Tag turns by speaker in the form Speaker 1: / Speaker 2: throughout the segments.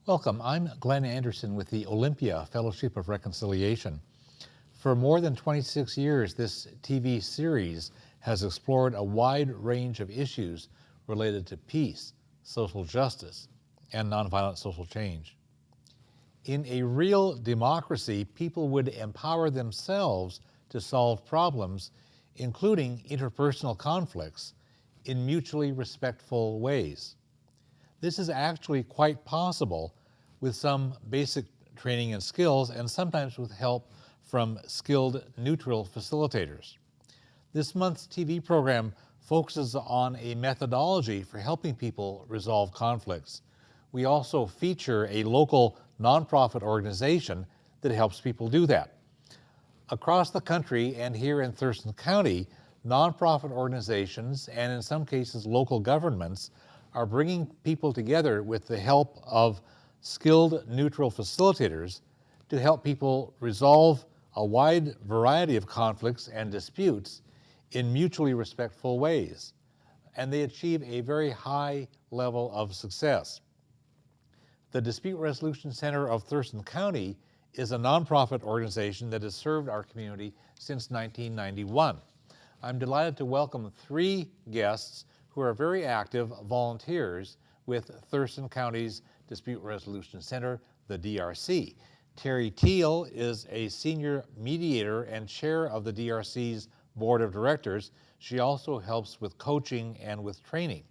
Speaker 1: Welcome, I'm Glenn Anderson with the Olympia Fellowship of Reconciliation. For more than 26 years, this TV series has explored a wide range of issues related to peace, social justice, and nonviolent social change. In a real democracy, people would empower themselves to solve problems, including interpersonal conflicts, in mutually respectful ways. This is actually quite possible with some basic training and skills, and sometimes with help from skilled neutral facilitators. This month's TV program focuses on a methodology for helping people resolve conflicts. We also feature a local nonprofit organization that helps people do that. Across the country and here in Thurston County, nonprofit organizations, and in some cases local governments, are bringing people together with the help of skilled neutral facilitators to help people resolve a wide variety of conflicts and disputes in mutually respectful ways. And they achieve a very high level of success. The Dispute Resolution Center of Thurston County is a nonprofit organization that has served our community since 1991. I'm delighted to welcome three guests who are very active volunteers with Thurston County's Dispute Resolution Center, the DRC. Terry Teal is a senior mediator and chair of the DRC's board of directors. She also helps with coaching and with training.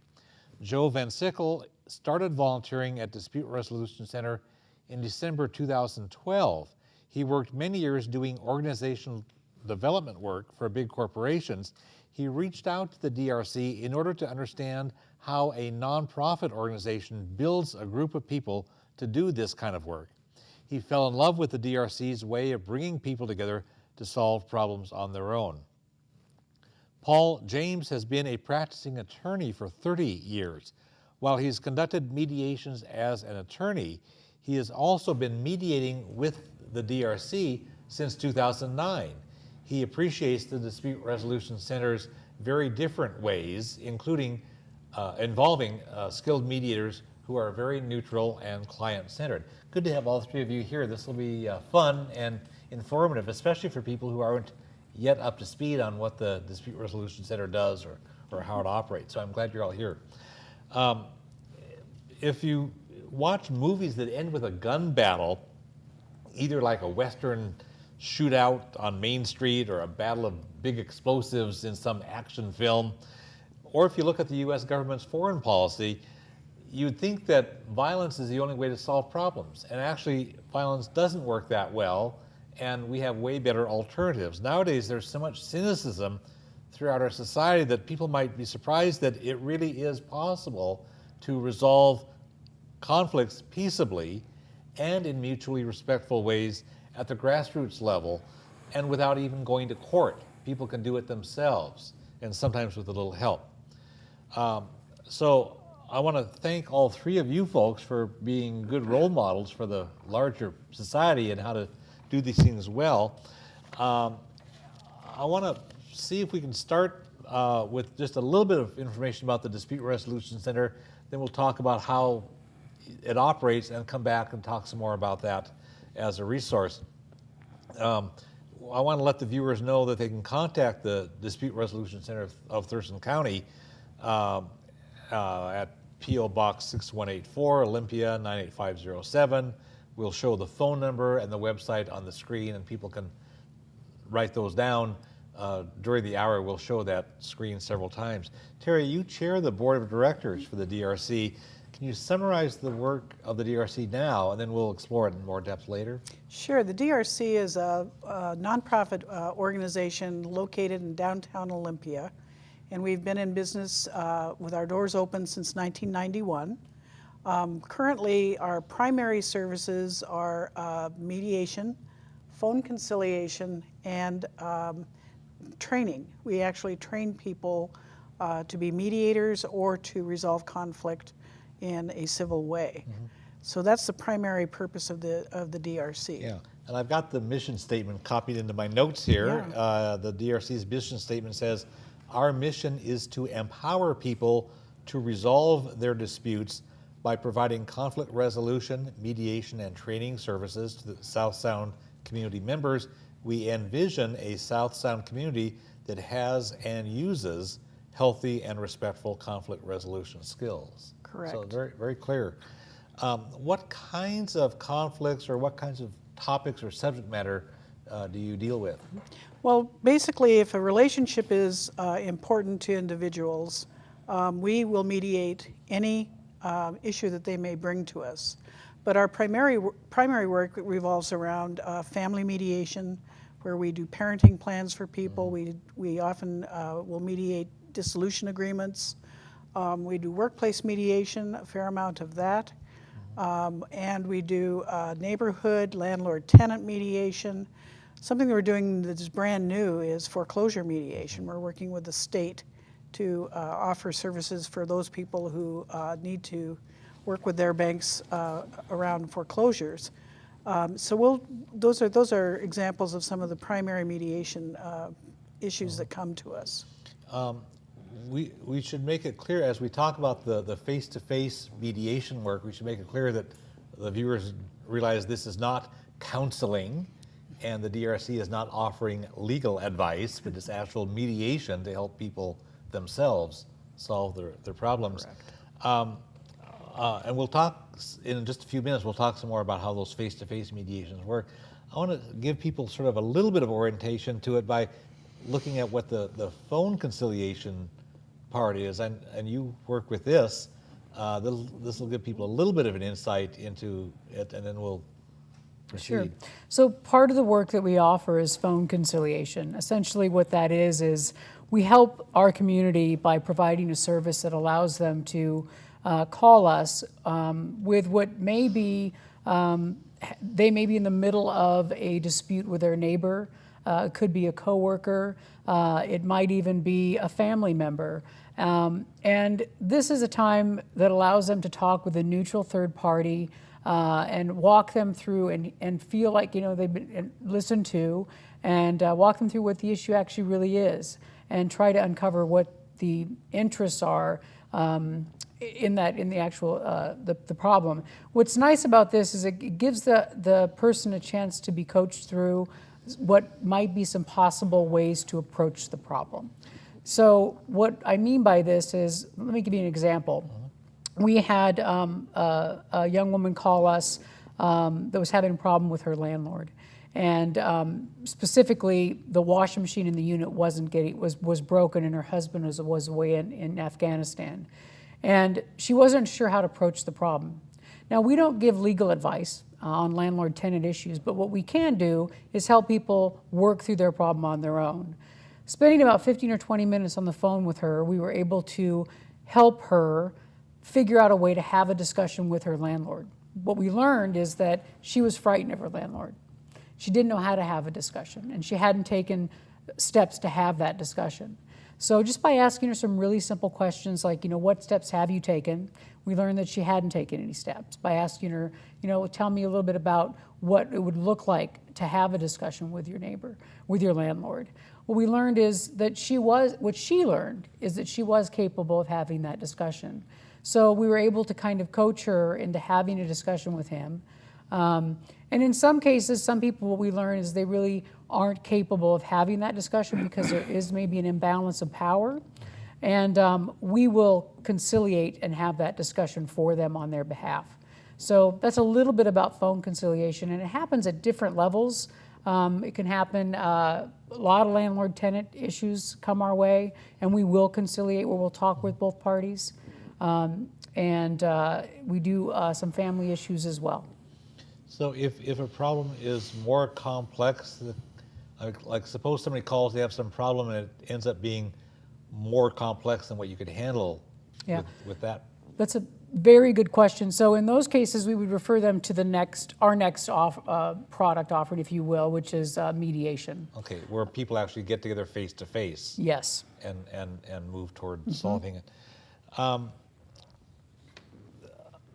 Speaker 1: Joe Van Sickle started volunteering at Dispute Resolution Center in December 2012. He worked many years doing organizational development work for big corporations. He reached out to the DRC in order to understand how a nonprofit organization builds a group of people to do this kind of work. He fell in love with the DRC's way of bringing people together to solve problems on their own. Paul James has been a practicing attorney for 30 years. While he's conducted mediations as an attorney, he has also been mediating with the DRC since 2009. He appreciates the Dispute Resolution Center's very different ways, including involving skilled mediators who are very neutral and client-centered. Good to have all three of you here. This will be fun and informative, especially for people who aren't yet up to speed on what the Dispute Resolution Center does or how it operates. So I'm glad you're all here. If you watch movies that end with a gun battle, either like a Western shootout on Main Street or a battle of big explosives in some action film, or if you look at the U.S. government's foreign policy, you'd think that violence is the only way to solve problems. And actually, violence doesn't work that well, and we have way better alternatives. Nowadays, there's so much cynicism throughout our society that people might be surprised that it really is possible to resolve conflicts peaceably and in mutually respectful ways at the grassroots level and without even going to court. People can do it themselves, and sometimes with a little help. So I want to thank all three of you folks for being good role models for the larger society and how to do these things well. I want to see if we can start with just a little bit of information about the Dispute Resolution Center. Then we'll talk about how it operates and come back and talk some more about that as a resource. I want to let the viewers know that they can contact the Dispute Resolution Center of Thurston County at P.O. Box 6184, Olympia 98507. We'll show the phone number and the website on the screen, and people can write those down. During the hour, we'll show that screen several times. Terry, you chair the board of directors for the DRC. Can you summarize the work of the DRC now, and then we'll explore it in more depth later?
Speaker 2: Sure. The DRC is a nonprofit organization located in downtown Olympia, and we've been in business with our doors open since 1991. Currently, our primary services are mediation, phone conciliation, and training. We actually train people to be mediators or to resolve conflict in a civil way. Mm-hmm. So that's the primary purpose of the DRC.
Speaker 1: Yeah, and I've got the mission statement copied into my notes here.
Speaker 2: Yeah.
Speaker 1: The DRC's mission statement says, our mission is to empower people to resolve their disputes by providing conflict resolution, mediation, and training services to the South Sound community members. We envision a South Sound community that has and uses healthy and respectful conflict resolution skills.
Speaker 2: Correct.
Speaker 1: So very, very clear. What kinds of conflicts or what kinds of topics or subject matter do you deal with?
Speaker 2: Well, basically, if a relationship is important to individuals, we will mediate any issue that they may bring to us. But our primary work revolves around family mediation, where we do parenting plans for people. We often will mediate dissolution agreements. We do workplace mediation, a fair amount of that. And we do neighborhood, landlord-tenant mediation. Something that we're doing that is brand new is foreclosure mediation. We're working with the state to offer services for those people who need to work with their banks around foreclosures. So those are examples of some of the primary mediation issues that come to us.
Speaker 1: We should make it clear as we talk about the face-to-face mediation work, we should make it clear that the viewers realize this is not counseling and the DRC is not offering legal advice, but it's actual mediation to help people themselves solve their problems. And we'll talk in just a few minutes, we'll talk some more about how those face-to-face mediations work. I want to give people sort of a little bit of orientation to it by looking at what the phone conciliation part is, and you work with this. This will give people a little bit of an insight into it, and then we'll proceed.
Speaker 3: Sure. So part of the work that we offer is phone conciliation. Essentially what that is we help our community by providing a service that allows them to call us with what may be, they may be in the middle of a dispute with their neighbor. It could be a coworker. It might even be a family member. And this is a time that allows them to talk with a neutral third party and walk them through and feel like, they've been listened to, and walk them through what the issue actually really is and try to uncover what the interests are in the actual the problem. What's nice about this is it gives the person a chance to be coached through what might be some possible ways to approach the problem. So what I mean by this is, let me give you an example. We had a young woman call us that was having a problem with her landlord. And specifically, the washing machine in the unit was broken, and her husband was away in Afghanistan. And she wasn't sure how to approach the problem. Now, we don't give legal advice on landlord-tenant issues, but what we can do is help people work through their problem on their own. Spending about 15 or 20 minutes on the phone with her, we were able to help her figure out a way to have a discussion with her landlord. What we learned is that she was frightened of her landlord. She didn't know how to have a discussion, and she hadn't taken steps to have that discussion. So just by asking her some really simple questions like, what steps have you taken? We learned that she hadn't taken any steps. By asking her, tell me a little bit about what it would look like to have a discussion with your neighbor, with your landlord. What we learned is that she was capable of having that discussion. So we were able to kind of coach her into having a discussion with him. And in some cases, some people, what we learn is they really aren't capable of having that discussion because there is maybe an imbalance of power. And we will conciliate and have that discussion for them on their behalf. So that's a little bit about phone conciliation, and it happens at different levels. It can happen, a lot of landlord-tenant issues come our way, and we will conciliate where we'll talk with both parties. And we do some family issues as well.
Speaker 1: So if a problem is more complex, like suppose somebody calls, they have some problem and it ends up being more complex than what you could handle with that?
Speaker 3: That's a very good question. So in those cases, we would refer them to our next product offered, if you will, which is mediation.
Speaker 1: Okay, where people actually get together face to face.
Speaker 3: Yes.
Speaker 1: And move toward solving it. And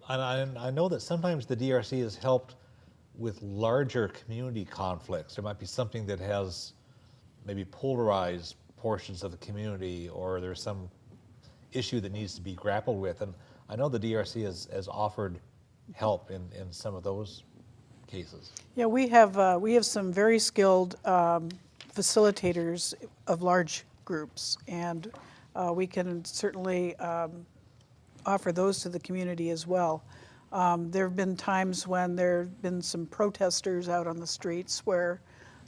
Speaker 1: I know that sometimes the DRC has helped with larger community conflicts. There might be something that has maybe polarized portions of the community, or there's some issue that needs to be grappled with. And I know the DRC has offered help in some of those cases.
Speaker 2: Yeah, we have some very skilled facilitators of large groups, and we can certainly offer those to the community as well. There have been times when there have been some protesters out on the streets where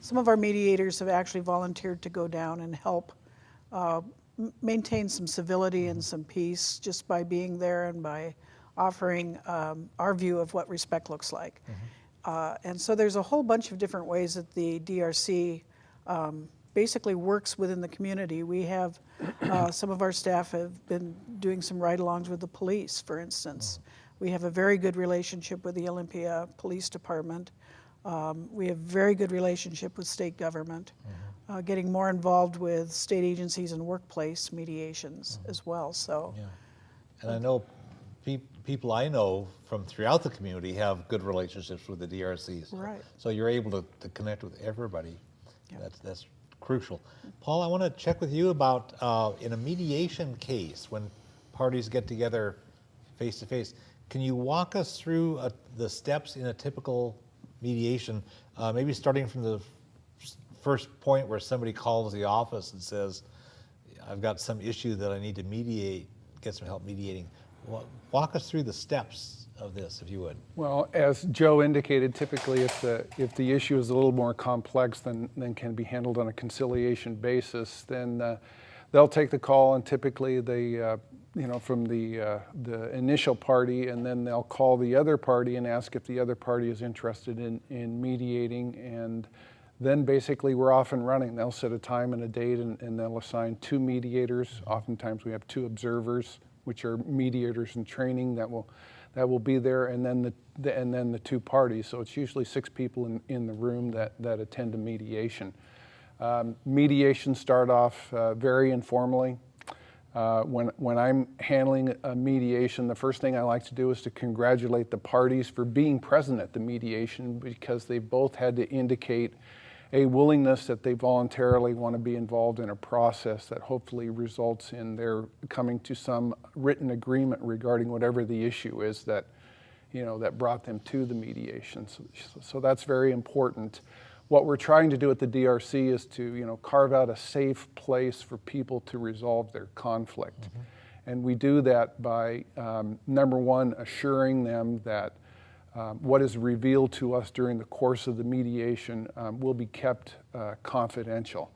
Speaker 2: some of our mediators have actually volunteered to go down and help maintain some civility and some peace just by being there and by offering our view of what respect looks like. And so there's a whole bunch of different ways that the DRC basically works within the community. We have some of our staff have been doing some ride-alongs with the police, for instance. We have a very good relationship with the Olympia Police Department. We have very good relationship with state government, getting more involved with state agencies and workplace mediations as well. So,
Speaker 1: yeah. And I know people I know from throughout the community have good relationships with the DRC.
Speaker 2: Right.
Speaker 1: So you're able to connect with everybody. Yeah. That's crucial. Paul, I want to check with you about in a mediation case when parties get together face to face. Can you walk us through the steps in a typical mediation, maybe starting from the first point where somebody calls the office and says, I've got some issue that I need to mediate, get some help mediating. Walk us through the steps of this, if you would.
Speaker 4: Well, as Joe indicated, typically if the issue is a little more complex than can be handled on a conciliation basis, then they'll take the call, and typically they from the initial party, and then they'll call the other party and ask if the other party is interested in mediating, and then basically we're off and running. They'll set a time and a date, and they'll assign 2 mediators. Oftentimes we have 2 observers, which are mediators in training that will be there, and then the 2 parties. So it's usually 6 people in the room that attend a mediation. Mediations start off very informally. When I'm handling a mediation, the first thing I like to do is to congratulate the parties for being present at the mediation, because they both had to indicate a willingness that they voluntarily want to be involved in a process that hopefully results in their coming to some written agreement regarding whatever the issue is that brought them to the mediation. So that's very important. What we're trying to do at the DRC is to carve out a safe place for people to resolve their conflict. And we do that by, number one, assuring them that what is revealed to us during the course of the mediation will be kept confidential.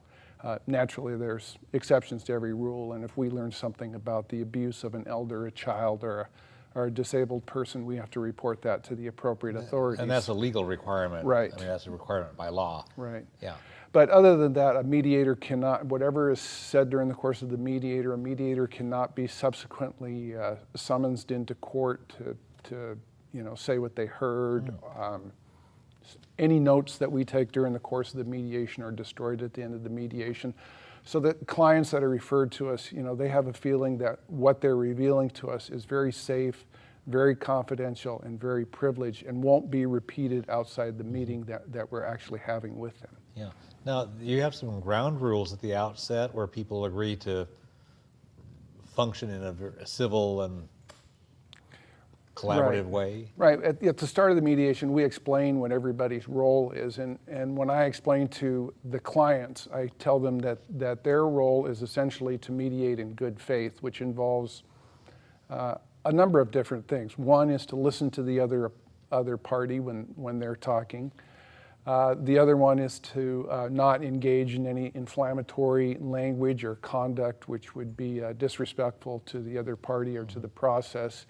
Speaker 4: Naturally, there's exceptions to every rule, and if we learn something about the abuse of an elder, a child, or a disabled person, we have to report that to the appropriate authorities.
Speaker 1: And that's a legal requirement.
Speaker 4: Right.
Speaker 1: I mean, that's a requirement by law.
Speaker 4: Right.
Speaker 1: Yeah.
Speaker 4: But other than that, a mediator cannot, whatever is said during the course of the mediator, a mediator cannot be subsequently summoned into court to say what they heard. Any notes that we take during the course of the mediation are destroyed at the end of the mediation. So the clients that are referred to us, they have a feeling that what they're revealing to us is very safe, very confidential, and very privileged, and won't be repeated outside the meeting that we're actually having with them.
Speaker 1: Yeah. Now, you have some ground rules at the outset where people agree to function in a civil and collaborative way?
Speaker 4: Right. At the start of the mediation, we explain what everybody's role is. And when I explain to the clients, I tell them that their role is essentially to mediate in good faith, which involves a number of different things. One is to listen to the other party when they're talking. The other one is to not engage in any inflammatory language or conduct which would be disrespectful to the other party or to the process.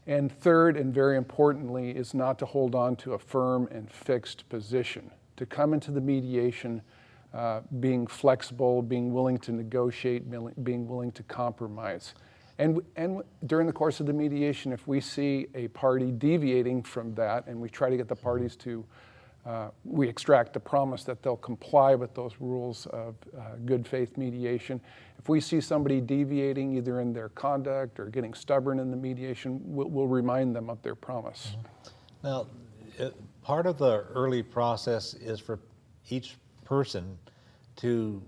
Speaker 4: And third, and very importantly, is not to hold on to a firm and fixed position. To come into the mediation being flexible, being willing to negotiate, being willing to compromise. And during the course of the mediation, if we see a party deviating from that, and we try to get the parties to, we extract a promise that they'll comply with those rules of good faith mediation. If we see somebody deviating either in their conduct or getting stubborn in the mediation, we'll remind them of their promise.
Speaker 1: Now, part of the early process is for each person to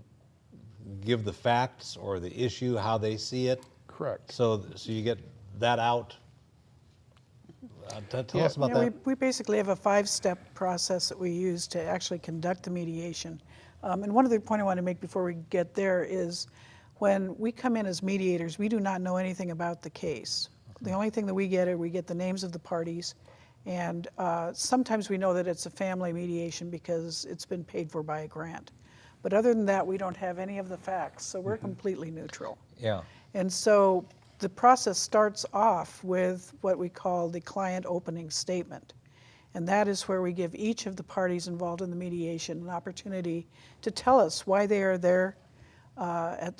Speaker 1: give the facts or the issue, how they see it.
Speaker 4: Correct.
Speaker 1: So you get that out. Tell us about that.
Speaker 2: We basically have a 5-step process that we use to actually conduct the mediation. And one other point I want to make before we get there is when we come in as mediators, we do not know anything about the case. The only thing that we get the names of the parties, and sometimes we know that it's a family mediation because it's been paid for by a grant. But other than that, we don't have any of the facts, so we're completely neutral.
Speaker 1: Yeah.
Speaker 2: And so the process starts off with what we call the client opening statement. And that is where we give each of the parties involved in the mediation an opportunity to tell us why they are there,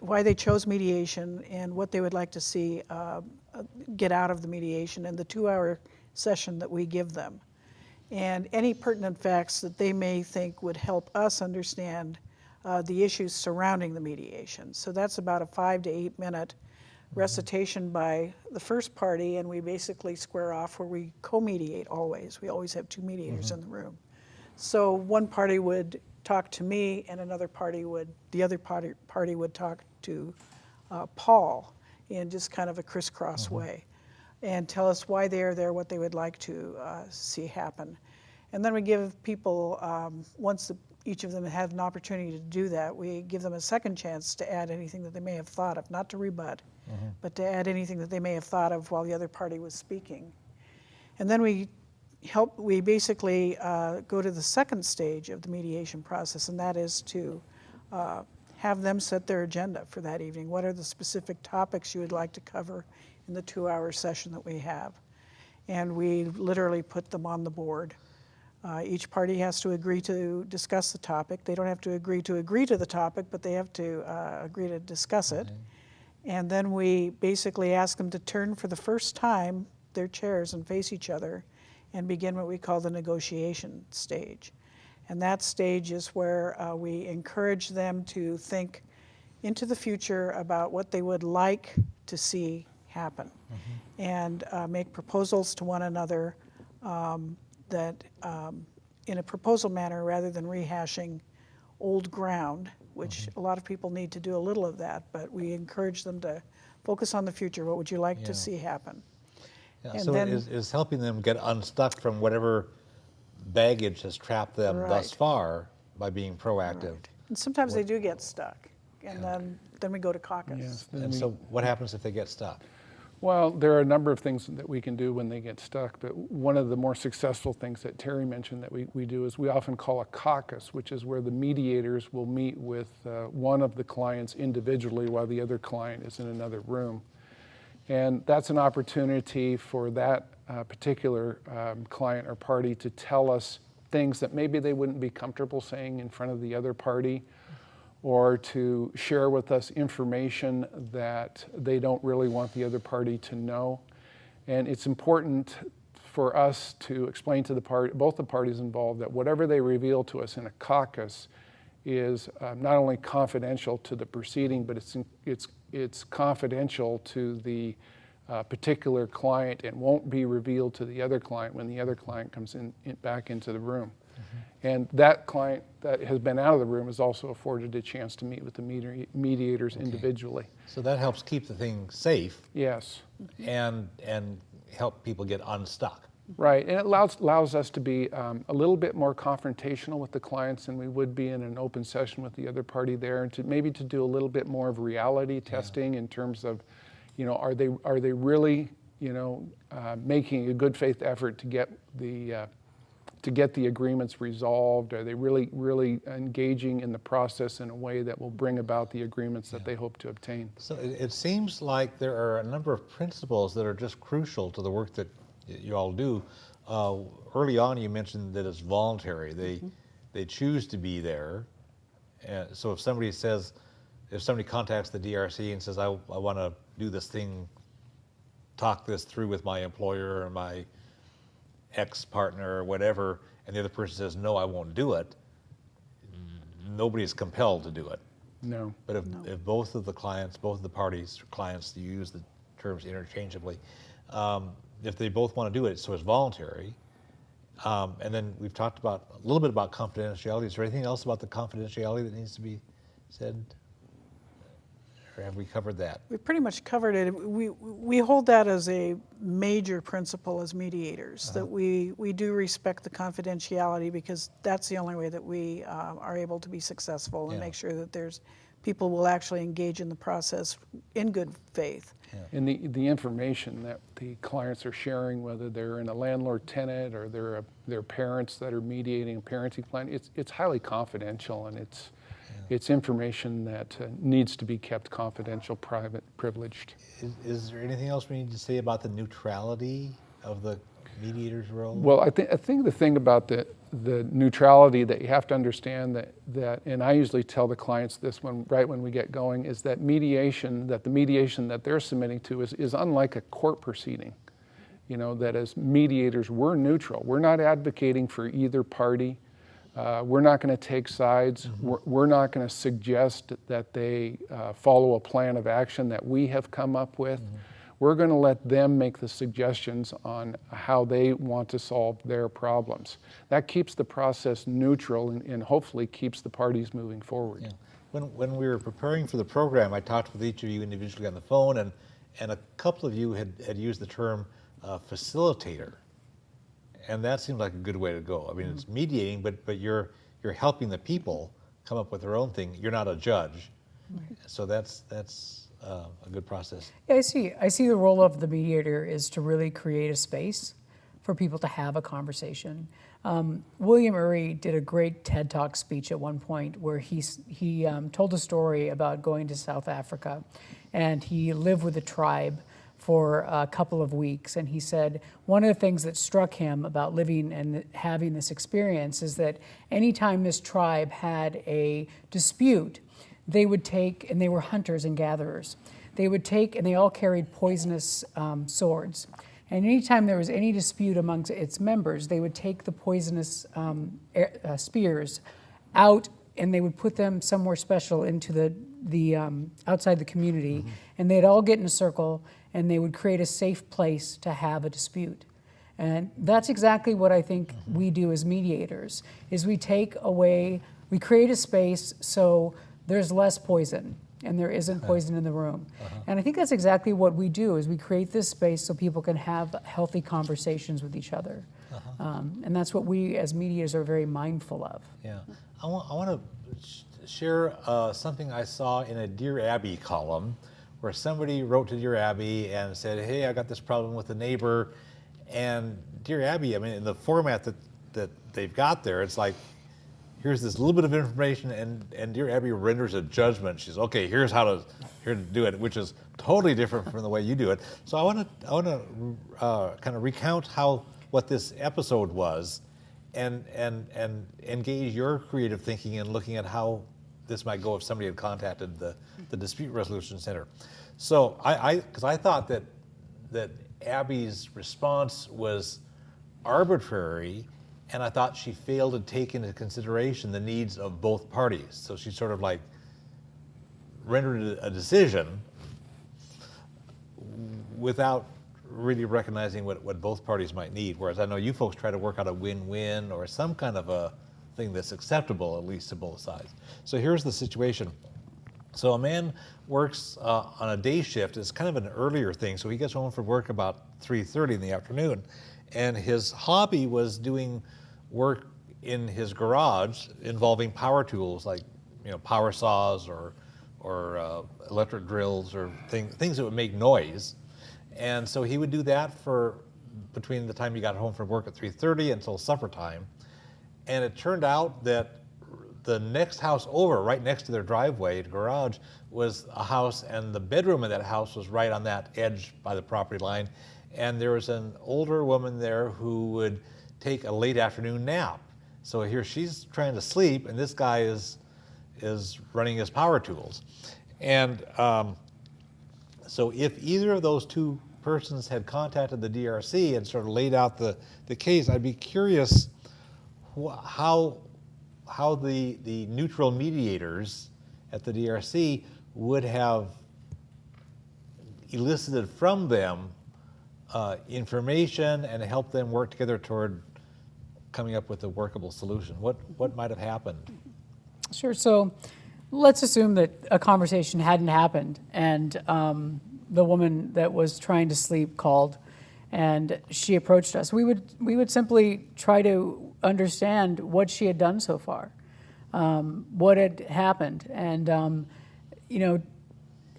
Speaker 2: why they chose mediation, and what they would like to see get out of the mediation in the 2-hour session that we give them. And any pertinent facts that they may think would help us understand the issues surrounding the mediation. So that's about a 5 to 8 minute recitation by the first party, and we basically square off where we co-mediate always. We always have 2 mediators in the room. So one party would talk to me, and the other party would talk to Paul in just kind of a crisscross way, and tell us why they are there, what they would like to see happen. And then we give people, once each of them have an opportunity to do that, we give them a second chance to add anything that they may have thought of, not to rebut, but to add anything that they may have thought of while the other party was speaking. And then we basically go to the second stage of the mediation process, and that is to have them set their agenda for that evening. What are the specific topics you would like to cover in the 2-hour session that we have? And we literally put them on the board. Each party has to agree to discuss the topic. They don't have to agree to the topic, but they have to agree to discuss it. And then we basically ask them to turn for the first time their chairs and face each other and begin what we call the negotiation stage. And that stage is where we encourage them to think into the future about what they would like to see happen, and make proposals to one another that in a proposal manner rather than rehashing old ground, which a lot of people need to do a little of that, but we encourage them to focus on the future. What would you like to see happen?
Speaker 1: Yeah,
Speaker 2: And
Speaker 1: so
Speaker 2: then-
Speaker 1: it's helping them get unstuck from whatever baggage has trapped them thus
Speaker 2: Right.
Speaker 1: far by being proactive.
Speaker 2: And sometimes they do get stuck, and then we go to caucus.
Speaker 4: Yes.
Speaker 1: And so what happens if they get stuck?
Speaker 4: Well, there are a number of things that we can do when they get stuck, but one of the more successful things that Terry mentioned that we do is we often call a caucus, which is where the mediators will meet with one of the clients individually while the other client is in another room. And that's an opportunity for that particular client or party to tell us things that maybe they wouldn't be comfortable saying in front of the other party, or to share with us information that they don't really want the other party to know. And it's important for us to explain to both the parties involved that whatever they reveal to us in a caucus is not only confidential to the proceeding, but it's confidential to the particular client and won't be revealed to the other client when the other client comes back into the room. And that client that has been out of the room is also afforded a chance to meet with the mediators individually.
Speaker 1: So that helps keep the thing safe
Speaker 4: Yes.
Speaker 1: and help people get unstuck.
Speaker 4: Right, and it allows us to be a little bit more confrontational with the clients than we would be in an open session with the other party there, and to maybe to do a little bit more of reality testing in terms of, are they really, making a good faith effort to get the agreements resolved? Are they really engaging in the process in a way that will bring about the agreements that they hope to obtain?
Speaker 1: So it seems like there are a number of principles that are just crucial to the work that you all do. Early on, you mentioned that it's voluntary. They choose to be there. So if somebody contacts the DRC and says, I want to do this thing, talk this through with my employer or my ex-partner or whatever, and the other person says, no, I won't do it, nobody is compelled to do it.
Speaker 4: No.
Speaker 1: But if both of the parties, clients, you use the terms interchangeably, if they both want to do it, so it's voluntary. And then we've talked a little bit about confidentiality. Is there anything else about the confidentiality that needs to be said? Or have we covered that?
Speaker 2: We pretty much covered it. We hold that as a major principle as mediators, that we do respect the confidentiality, because that's the only way that we are able to be successful and make sure that people will actually engage in the process in good faith.
Speaker 4: And the information that the clients are sharing, whether they're in a landlord-tenant or they're parents that are mediating a parenting plan, it's highly confidential, and it's information that needs to be kept confidential, private, privileged.
Speaker 1: Is there anything else we need to say about the neutrality of the mediator's role?
Speaker 4: Well, I think the thing about the neutrality that you have to understand that, and I usually tell the clients this right when we get going, is that the mediation that they're submitting to is unlike a court proceeding. That as mediators, we're neutral. We're not advocating for either party. We're not going to take sides. We're not going to suggest that they follow a plan of action that we have come up with. We're going to let them make the suggestions on how they want to solve their problems. That keeps the process neutral and hopefully keeps the parties moving forward.
Speaker 1: Yeah. When we were preparing for the program, I talked with each of you individually on the phone, and a couple of you had used the term facilitator. And that seems like a good way to go. I mean, it's mediating, but you're helping the people come up with their own thing. You're not a judge. So that's a good process.
Speaker 3: Yeah, I see the role of the mediator is to really create a space for people to have a conversation. William Ury did a great TED Talk speech at one point where he told a story about going to South Africa, and he lived with a tribe for a couple of weeks, and he said one of the things that struck him about living and having this experience is that anytime this tribe had a dispute, they would take, and they were hunters and gatherers, they would take, and they all carried poisonous swords. And anytime there was any dispute amongst its members, they would take the poisonous spears out, and they would put them somewhere special into the outside the community, and they'd all get in a circle, and they would create a safe place to have a dispute. And that's exactly what I think we do as mediators, is we create a space so there's less poison and there isn't poison in the room. And I think that's exactly what we do, is we create this space so people can have healthy conversations with each other. And that's what we as mediators are very mindful of.
Speaker 1: Yeah, I want to share something I saw in a Dear Abby column, where somebody wrote to Dear Abby and said, hey, I got this problem with the neighbor. And Dear Abby, I mean, in the format that they've got there, it's like, here's this little bit of information, and Dear Abby renders a judgment. She's, okay, here's how to do it, which is totally different from the way you do it. So I want to kind of recount what this episode was, and engage your creative thinking in looking at how this might go if somebody had contacted the Dispute Resolution Center. So because I thought that Abby's response was arbitrary, and I thought she failed to take into consideration the needs of both parties. So she sort of like rendered a decision without really recognizing what both parties might need. Whereas I know you folks try to work out a win-win or some kind of a thing that's acceptable, at least to both sides. So here's the situation. So a man works on a day shift. It's kind of an earlier thing. So he gets home from work about 3:30 in the afternoon. And his hobby was doing work in his garage involving power tools like, power saws or electric drills or things that would make noise. And so he would do that for between the time he got home from work at 3:30 until supper time. And it turned out that the next house over, right next to their driveway, the garage, was a house, and the bedroom in that house was right on that edge by the property line. And there was an older woman there who would take a late afternoon nap. So here she's trying to sleep, and this guy is running his power tools. And so if either of those two persons had contacted the DRC and sort of laid out the case, I'd be curious how the neutral mediators at the DRC would have elicited from them information and helped them work together toward coming up with a workable solution. What might have happened?
Speaker 3: Sure. So let's assume that a conversation hadn't happened, and the woman that was trying to sleep called, and she approached us. We would simply try to understand what she had done so far, what had happened, and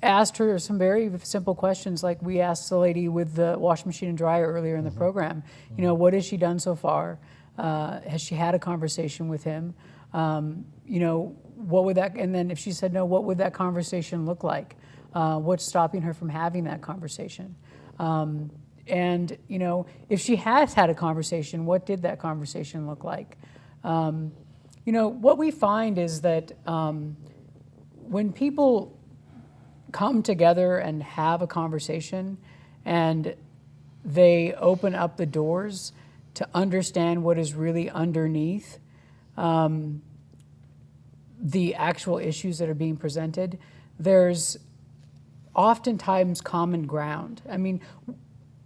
Speaker 3: asked her some very simple questions, like we asked the lady with the washing machine and dryer earlier in the program. What has she done so far? Has she had a conversation with him? What would that? And then if she said no, what would that conversation look like? What's stopping her from having that conversation? And if she has had a conversation, what did that conversation look like? What we find is that when people come together and have a conversation, and they open up the doors to understand what is really underneath the actual issues that are being presented, there's oftentimes common ground. I mean,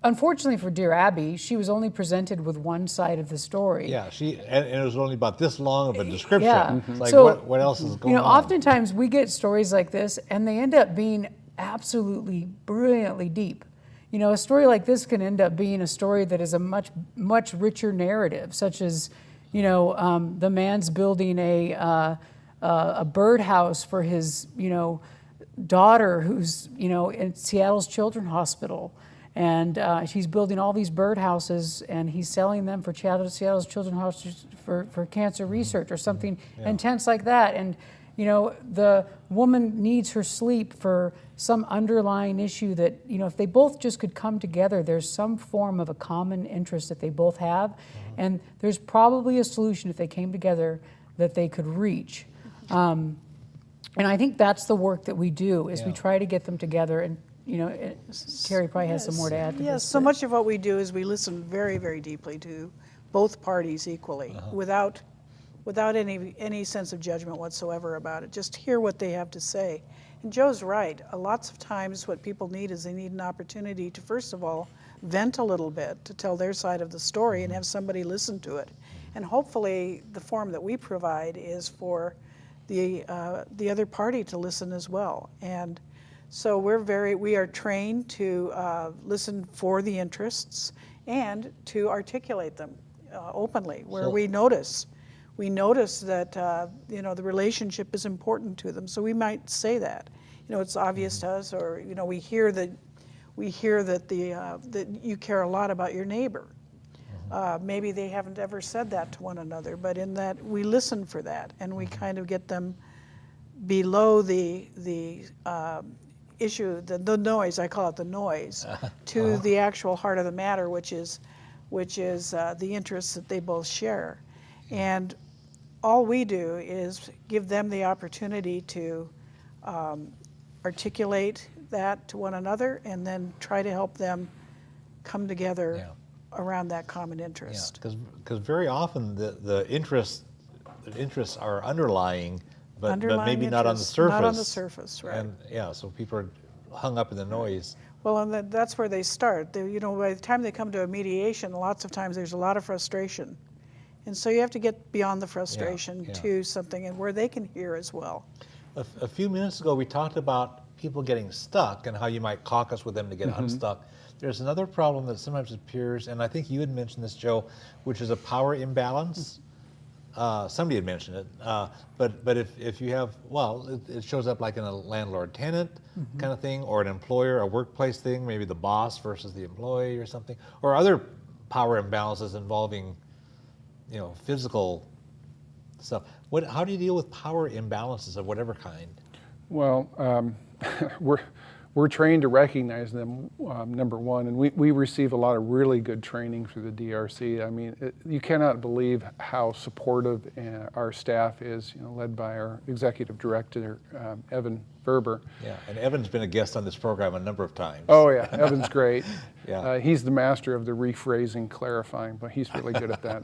Speaker 3: unfortunately for Dear Abby, she was only presented with one side of the story.
Speaker 1: Yeah, and it was only about this long of a description.
Speaker 3: Yeah.
Speaker 1: It's like,
Speaker 3: So,
Speaker 1: what else is going on?
Speaker 3: Oftentimes we get stories like this, and they end up being absolutely brilliantly deep. A story like this can end up being a story that is a much, much richer narrative, such as, the man's building a birdhouse for his, daughter who's, in Seattle's Children's Hospital. And he's building all these birdhouses, and he's selling them for Seattle's Children's Hospital for cancer research or something intense like that. And, the woman needs her sleep for some underlying issue that, if they both just could come together, there's some form of a common interest that they both have. And there's probably a solution if they came together that they could reach. And I think that's the work that we do, is we try to get them together. And Carrie probably has some more to add to this.
Speaker 2: Yes, so much of what we do is we listen very, very deeply to both parties equally, without any sense of judgment whatsoever about it. Just hear what they have to say. And Joe's right. Lots of times what people need is they need an opportunity to, first of all, vent a little bit, to tell their side of the story and have somebody listen to it. And hopefully the forum that we provide is for the other party to listen as well. And so we are trained to listen for the interests and to articulate them openly where we notice that the relationship is important to them. So we might say that, it's obvious to us, or we hear that that you care a lot about your neighbor. Maybe they haven't ever said that to one another, but in that we listen for that, and we kind of get them below the issue, the noise. I call it the noise, to the actual heart of the matter, which is the interests that they both share. And all we do is give them the opportunity to articulate that to one another, and then try to help them come together around that common interest.
Speaker 1: Yeah, because very often the interests are underlying, but maybe not on the surface.
Speaker 2: Not on the surface, right?
Speaker 1: And so people are hung up in the noise.
Speaker 2: Well, and that's where they start. By the time they come to a mediation, lots of times there's a lot of frustration. And so you have to get beyond the frustration to something and where they can hear as well.
Speaker 1: A few minutes ago, we talked about people getting stuck and how you might caucus with them to get unstuck. There's another problem that sometimes appears, and I think you had mentioned this, Joe, which is a power imbalance. Somebody had mentioned it, but if you have, well, it shows up like in a landlord-tenant kind of thing, or an employer, a workplace thing, maybe the boss versus the employee or something, or other power imbalances involving, physical stuff. How do you deal with power imbalances of whatever kind?
Speaker 4: Well, we're trained to recognize them, number one, and we receive a lot of really good training through the DRC. I mean, you cannot believe how supportive our staff is, led by our executive director, Evan Verber.
Speaker 1: Yeah, and Evan's been a guest on this program a number of times.
Speaker 4: Oh yeah, Evan's great.
Speaker 1: Yeah.
Speaker 4: He's the master of the rephrasing, clarifying, but he's really good at that.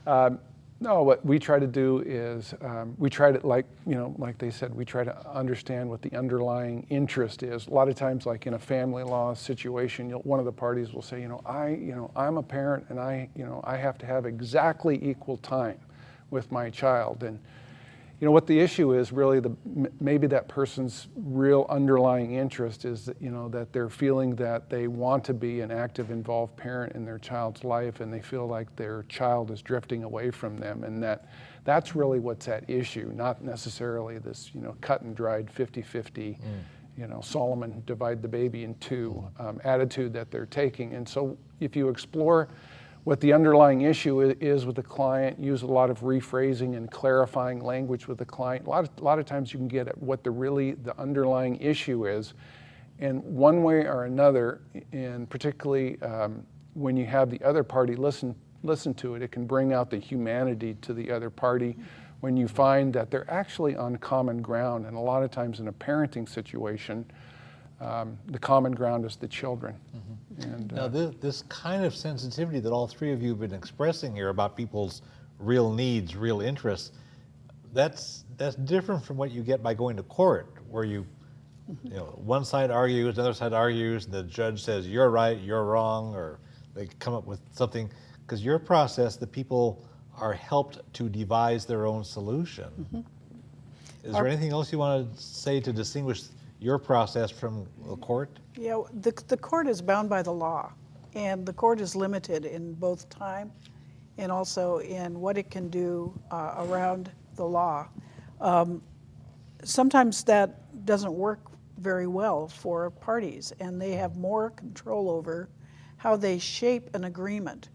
Speaker 4: But no, what we try to do is we try to, like they said, we try to understand what the underlying interest is. A lot of times, like in a family law situation, one of the parties will say, I'm a parent and I have to have exactly equal time with my child. And what the issue is really, maybe that person's real underlying interest is that, that they're feeling that they want to be an active, involved parent in their child's life, and they feel like their child is drifting away from them, and that's really what's at issue, not necessarily this, cut and dried 50-50, Solomon divide the baby in two attitude that they're taking. And so if you explore what the underlying issue is with the client, use a lot of rephrasing and clarifying language with the client. A lot of times you can get at what the underlying issue is, and one way or another, and particularly when you have the other party listen to it, it can bring out the humanity to the other party when you find that they're actually on common ground. And a lot of times in a parenting situation, the common ground is the children. And,
Speaker 1: now, this kind of sensitivity that all three of you have been expressing here about people's real needs, real interests, that's different from what you get by going to court, where one side argues, another side argues, and the judge says, you're right, you're wrong, or they come up with something. Because your process, the people are helped to devise their own solution. Is there anything else you want to say to distinguish your process from the court?
Speaker 2: Yeah, the court is bound by the law, and the court is limited in both time and also in what it can do around the law. Sometimes that doesn't work very well for parties, and they have more control over how they shape an agreement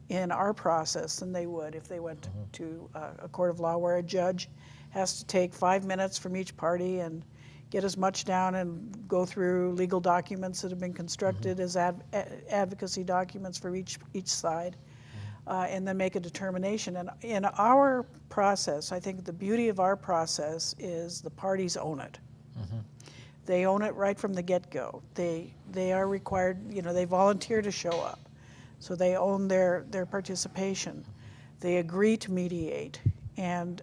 Speaker 2: in our process than they would if they went to a court of law, where a judge has to take 5 minutes from each party and get as much down and go through legal documents that have been constructed as advocacy documents for each side, and then make a determination. And in our process, I think the beauty of our process is the parties own it. They own it right from the get-go. They are required, they volunteer to show up. So they own their participation. They agree to mediate, and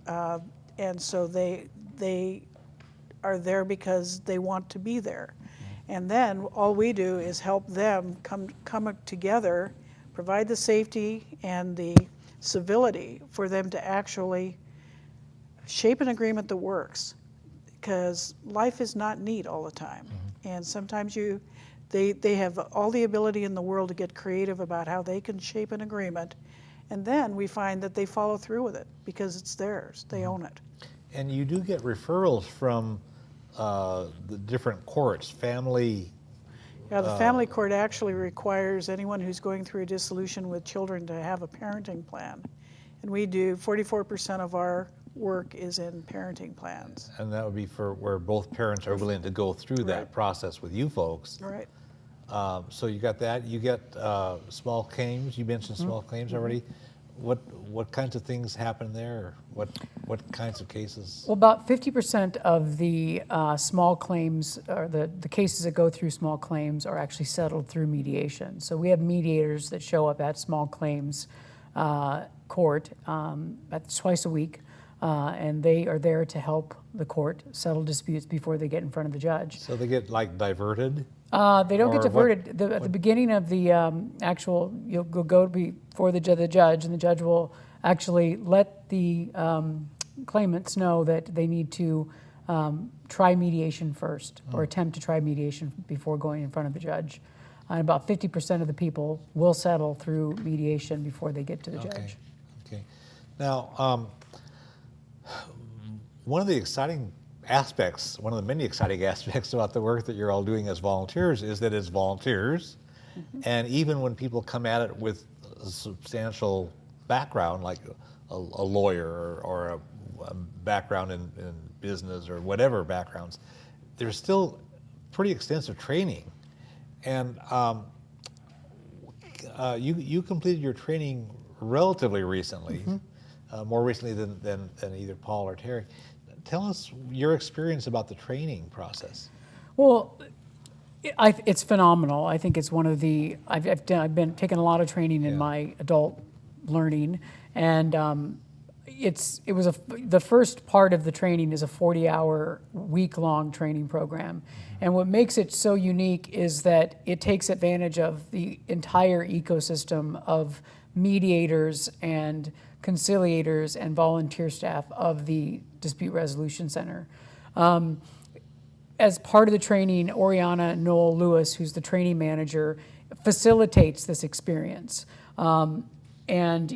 Speaker 2: so they are there because they want to be there. And then all we do is help them come together, provide the safety and the civility for them to actually shape an agreement that works. Because life is not neat all the time. And sometimes they have all the ability in the world to get creative about how they can shape an agreement. And then we find that they follow through with it because it's theirs. They own it.
Speaker 1: And you do get referrals from the different courts, family.
Speaker 2: Yeah, the family court actually requires anyone who's going through a dissolution with children to have a parenting plan. And we do, 44% of our work is in parenting plans.
Speaker 1: And that would be for where both parents are willing to go through that process with you folks.
Speaker 2: Right.
Speaker 1: So you got that. You get small claims. You mentioned small claims already. What kinds of things happen there? What kinds of cases?
Speaker 3: Well, about 50% of the small claims, or the cases that go through small claims, are actually settled through mediation. So we have mediators that show up at small claims court twice a week, and they are there to help the court settle disputes before they get in front of the judge.
Speaker 1: So they get diverted?
Speaker 3: They don't get diverted. At the beginning of the actual, you'll go before the judge, and the judge will actually let the claimants know that they need to try mediation first or attempt to try mediation before going in front of the judge. And about 50% of the people will settle through mediation before they get to the judge.
Speaker 1: Okay. Now, one of the exciting aspects, one of the many exciting aspects about the work that you're all doing as volunteers is that it's volunteers. And even when people come at it with a substantial background, like a lawyer or a background in business or whatever backgrounds, there's still pretty extensive training. And you completed your training relatively recently, more recently than either Paul or Terry. Tell us your experience about the training process.
Speaker 3: Well, it's phenomenal. I think it's one of the, I've been taking a lot of training in my adult learning, and the first part of the training is a 40-hour, week-long training program. And what makes it so unique is that it takes advantage of the entire ecosystem of mediators and conciliators and volunteer staff of the Dispute Resolution Center. As part of the training, Oriana Noel Lewis, who's the training manager, facilitates this experience. And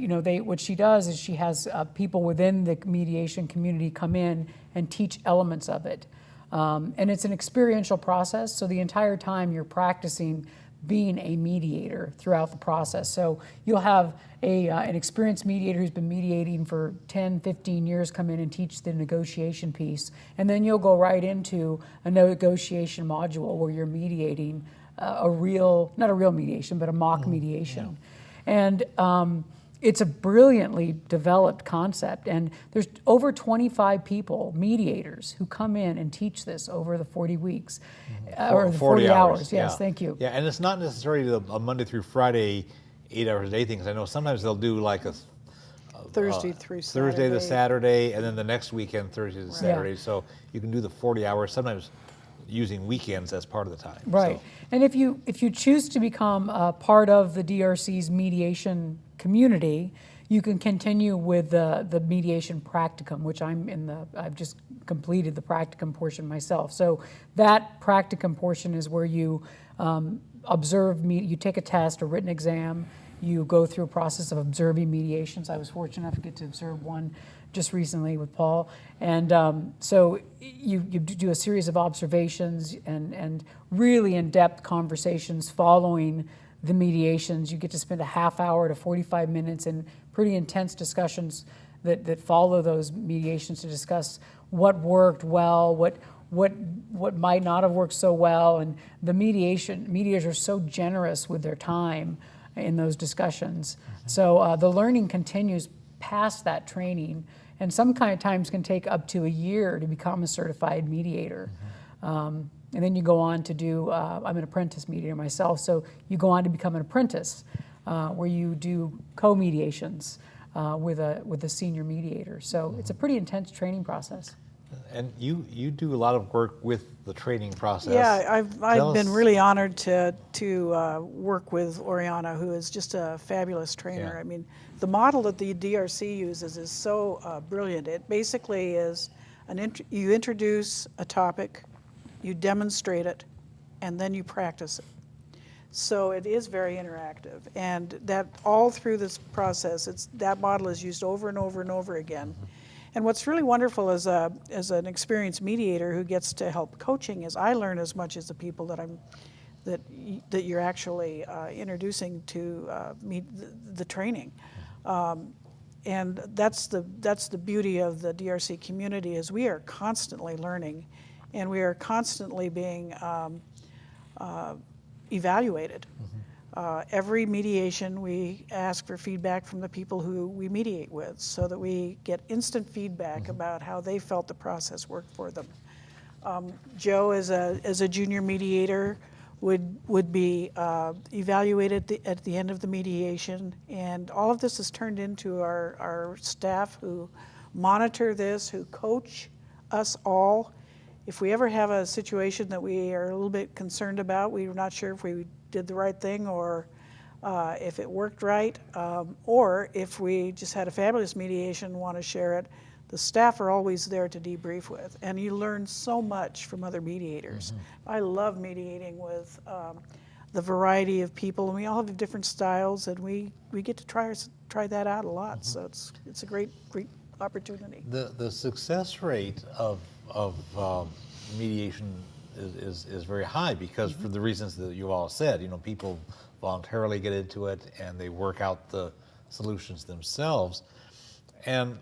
Speaker 3: what she does is she has people within the mediation community come in and teach elements of it. And it's an experiential process, so the entire time you're practicing being a mediator throughout the process. So you'll have an experienced mediator who's been mediating for 10, 15 years come in and teach the negotiation piece. And then you'll go right into a negotiation module where you're mediating not a real mediation, but a mock mediation. And it's a brilliantly developed concept. And there's over 25 people, mediators, who come in and teach this over the 40 weeks, or the 40 hours. Yes, thank you.
Speaker 1: Yeah, and it's not necessarily a Monday through Friday, 8 hours a day thing, because I know sometimes they'll do like a
Speaker 2: Thursday through Saturday.
Speaker 1: Thursday to Saturday, and then the next weekend, Thursday to Saturday.
Speaker 3: Yeah.
Speaker 1: So you can do the 40 hours, sometimes using weekends as part of the time.
Speaker 3: Right.
Speaker 1: So.
Speaker 3: And if you choose to become a part of the DRC's mediation community, you can continue with the mediation practicum, which I've just completed the practicum portion myself. So that practicum portion is where you you take a test, a written exam, you go through a process of observing mediations. I was fortunate enough to get to observe one just recently with Paul. And so you do a series of observations and really in-depth conversations following the mediations. You get to spend a half hour to 45 minutes in pretty intense discussions that follow those mediations to discuss what worked well, what might not have worked so well. And the mediators are so generous with their time in those discussions. So the learning continues past that training, and some kind of times can take up to a year to become a certified mediator. And then you go on to do, I'm an apprentice mediator myself, so you go on to become an apprentice where you do co-mediations with a senior mediator. So it's a pretty intense training process.
Speaker 1: And you do a lot of work with the training process.
Speaker 2: Yeah, I've been really honored to work with Oriana, who is just a fabulous trainer.
Speaker 1: Yeah.
Speaker 2: I mean, the model that the DRC uses is so brilliant. It basically is you introduce a topic, you demonstrate it, and then you practice it. So it is very interactive, and that all through this process, that model is used over and over and over again. And what's really wonderful as an experienced mediator who gets to help coaching is I learn as much as the people that you're actually introducing to the training. And that's the beauty of the DRC community is we are constantly learning, and we are constantly being evaluated. Every mediation, we ask for feedback from the people who we mediate with so that we get instant feedback about how they felt the process worked for them. Joe, as a junior mediator, would be evaluated at the end of the mediation, and all of this is turned into our staff who monitor this, who coach us all. If we ever have a situation that we are a little bit concerned about, we're not sure if we did the right thing or if it worked right, or if we just had a fabulous mediation and want to share it, the staff are always there to debrief with, and you learn so much from other mediators. I love mediating with the variety of people, and we all have different styles, and we get to try that out a lot. So it's a great opportunity.
Speaker 1: The success rate of mediation is very high because for the reasons that you all said, people voluntarily get into it and they work out the solutions themselves, and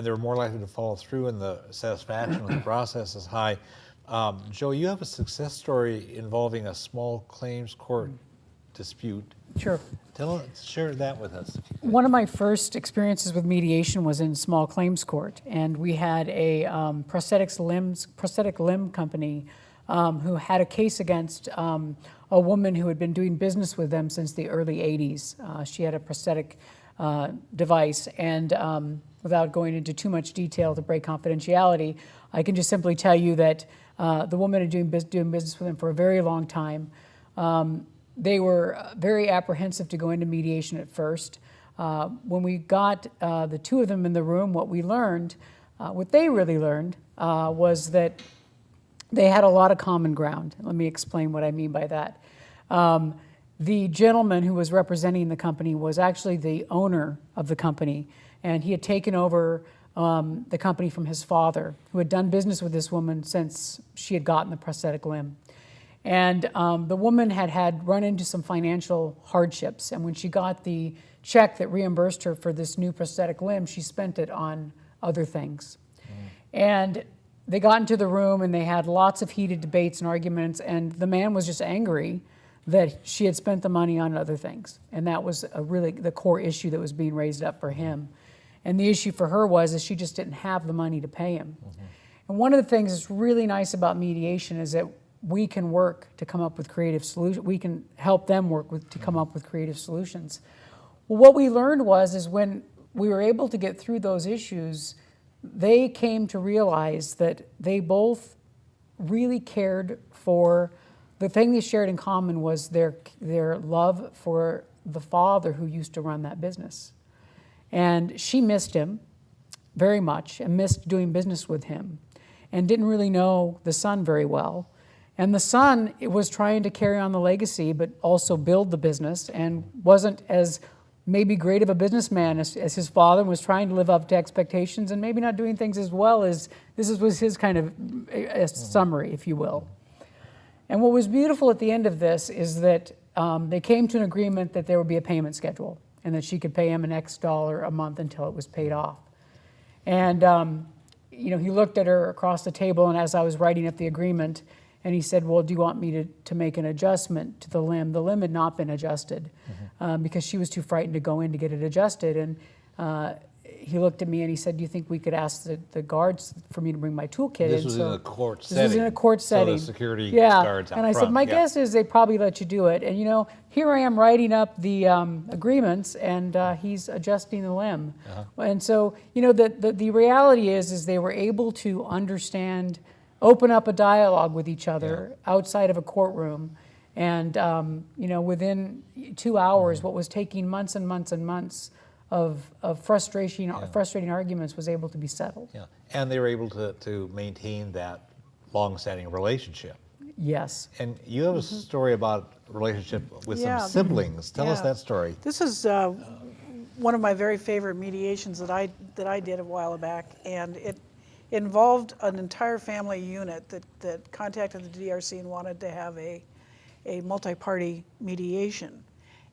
Speaker 1: they're more likely to follow through, and the satisfaction with the process is high. Joe, you have a success story involving a small claims court dispute.
Speaker 3: Sure.
Speaker 1: Share that with us.
Speaker 3: One of my first experiences with mediation was in small claims court, and we had a prosthetic limb company who had a case against a woman who had been doing business with them since the early 80s. She had a prosthetic device, and without going into too much detail to break confidentiality, I can just simply tell you that the woman had been doing business with them for a very long time. They were very apprehensive to go into mediation at first. When we got the two of them in the room, what they really learned was that they had a lot of common ground. Let me explain what I mean by that. The gentleman who was representing the company was actually the owner of the company, and he had taken over the company from his father, who had done business with this woman since she had gotten the prosthetic limb. And the woman had run into some financial hardships, and when she got the check that reimbursed her for this new prosthetic limb, she spent it on other things. And they got into the room and they had lots of heated debates and arguments, and the man was just angry that she had spent the money on other things. And that was really the core issue that was being raised up for him. And the issue for her was that she just didn't have the money to pay him. And one of the things that's really nice about mediation is that we can work to come up with creative solutions. We can help them work to come up with creative solutions. Well, what we learned is when we were able to get through those issues, they came to realize that they both really cared for, the thing they shared in common was their love for the father who used to run that business. And she missed him very much and missed doing business with him and didn't really know the son very well. And the son was trying to carry on the legacy but also build the business and wasn't as maybe great of a businessman as his father, and was trying to live up to expectations and maybe not doing things as well as, was his kind of a summary, if you will. And what was beautiful at the end of this is that they came to an agreement that there would be a payment schedule and that she could pay him an X dollar a month until it was paid off. And he looked at her across the table, and as I was writing up the agreement, and he said, well, do you want me to make an adjustment to the limb? The limb had not been adjusted because she was too frightened to go in to get it adjusted. And he looked at me and he said, do you think we could ask the guards for me to bring my toolkit in?
Speaker 1: This was in a court setting.
Speaker 3: This was in a court setting.
Speaker 1: So the security guards out
Speaker 3: and I
Speaker 1: front.
Speaker 3: said, my guess is they probably let you do it. And here I am writing up the agreements, and he's adjusting the limb. And so, the reality is they were able to understand, open up a dialogue with each other outside of a courtroom. And, within 2 hours, what was taking months and months and months of frustrating arguments was able to be settled.
Speaker 1: Yeah, and they were able to maintain that long-standing relationship.
Speaker 3: Yes.
Speaker 1: And you have a story about a relationship with some siblings. Tell us that story.
Speaker 2: This is one of my very favorite mediations that I did a while back, and it involved an entire family unit that contacted the DRC and wanted to have a multi-party mediation.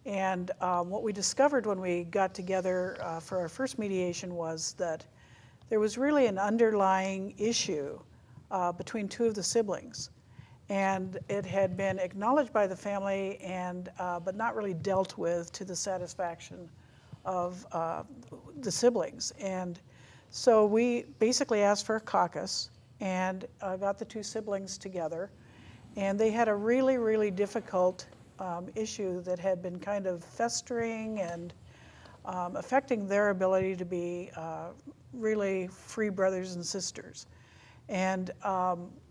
Speaker 2: And what we discovered when we got together for our first mediation was that there was really an underlying issue between two of the siblings. And it had been acknowledged by the family but not really dealt with to the satisfaction of the siblings. And so we basically asked for a caucus and got the two siblings together. And they had a really, really difficult issue that had been kind of festering and affecting their ability to be really free brothers and sisters. And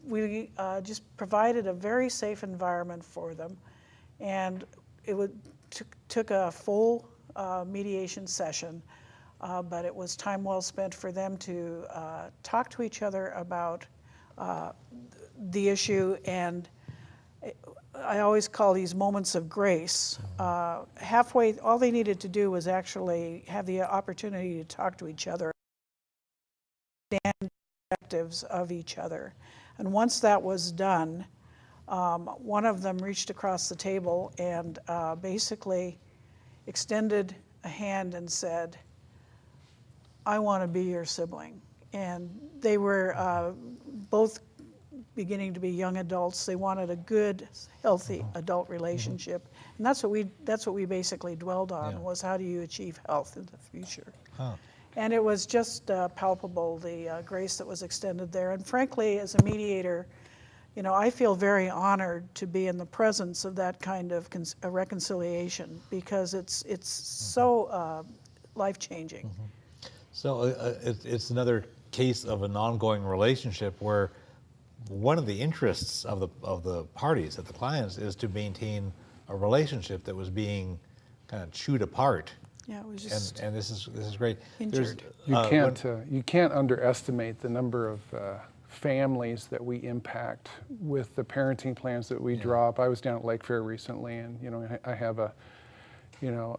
Speaker 2: we just provided a very safe environment for them. And it took a full mediation session. but it was time well spent for them to talk to each other about the issue. And I always call these moments of grace. Halfway, all they needed to do was actually have the opportunity to talk to each other, understand perspectives of each other. And once that was done, one of them reached across the table and basically extended a hand and said, "I want to be your sibling." And they were both beginning to be young adults. They wanted a good, healthy adult relationship, and that's what we basically dwelled on, was how do you achieve health in the future. And it was just palpable, the grace that was extended there. And frankly, as a mediator, I feel very honored to be in the presence of that kind of reconciliation, because it's so life-changing.
Speaker 1: So it's another case of an ongoing relationship where one of the interests of the parties, of the clients, is to maintain a relationship that was being kind of chewed apart.
Speaker 2: Yeah, it was just
Speaker 1: and this is great.
Speaker 2: injured.
Speaker 4: You can't underestimate the number of families that we impact with the parenting plans that we draw up. I was down at Lake Fair recently, and I have a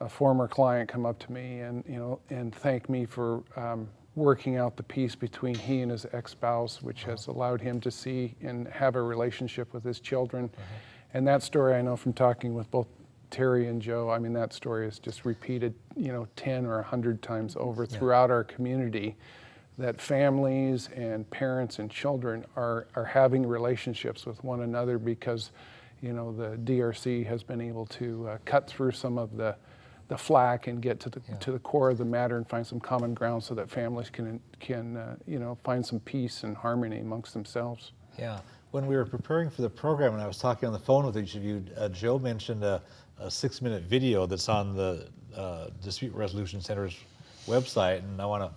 Speaker 4: former client come up to me and thank me for working out the peace between he and his ex-spouse, which has allowed him to see and have a relationship with his children. And that story, I know from talking with both Terry and Joe, I mean, that story is just repeated 10 or 100 times over throughout our community, that families and parents and children are having relationships with one another because the DRC has been able to cut through some of the flack and get to the core of the matter and find some common ground so that families can find some peace and harmony amongst themselves.
Speaker 1: Yeah. When we were preparing for the program and I was talking on the phone with each of you, Joe mentioned a 6-minute video that's on the Dispute Resolution Center's website, and I want